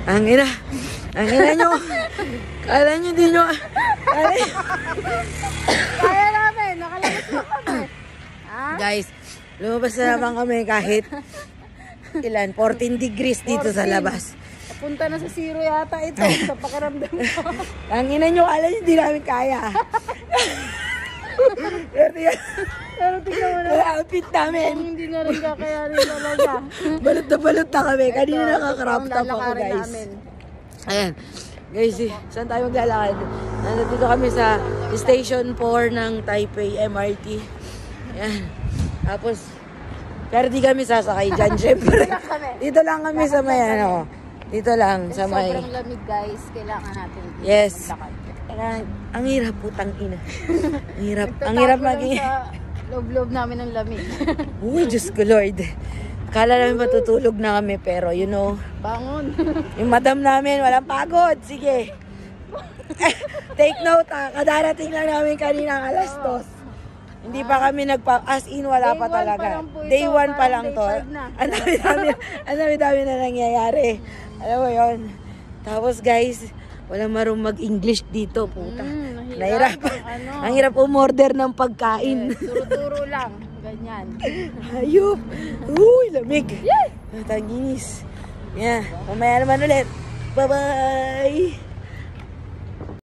Ang ina nyo. Kala nyo di nyo. Kaya namin, nakalabas na kami. Guys, lumabas na naman kami kahit ilan, 14 degrees dito sa labas. Punta na sa zero yata ito sa pakiramdam ko. Ang ina nyo, kala nyo di namin kaya. Pero tingnan mo na. Wala outfit namin. Kung hindi na rin kakayanin talaga. Balot na kami. Kanina Ito, nakakrop top ako, lalakarin guys. namin. Ayan. Guys, saan tayo maglalakad? Nandito kami sa Station 4 ng Taipei MRT. Ayan. Tapos, pero di kami sasakay dyan, syempre. Dito lang kami sa may, ano, dito lang sa may... Sobrang lamig, guys. Kailangan natin. Yes. maglakad. Ang hirap, putang ina. Ang hirap maging... Sa loob-loob namin ng lamig. Uy, Diyos ko Lord. Akala namin matutulog na kami, pero you know, Bangon. yung madam namin, walang pagod. Sige. Take note ha, kadarating lang namin kanina alas 2. Hindi pa kami as in, wala Day pa one talaga. pa lang po ito, Day 1 pa parang lang day to. 5 na. Ang dami na nangyayari. Alam mo yun. Tapos guys, walang marunong mag-English dito, puta. Nahirap. Ang hirap umorder ng pagkain. Turo-turo lang. Ganyan. Hayop. Uy, lamig. Tanginis. Yeah, mamaya naman ulit. Bye-bye.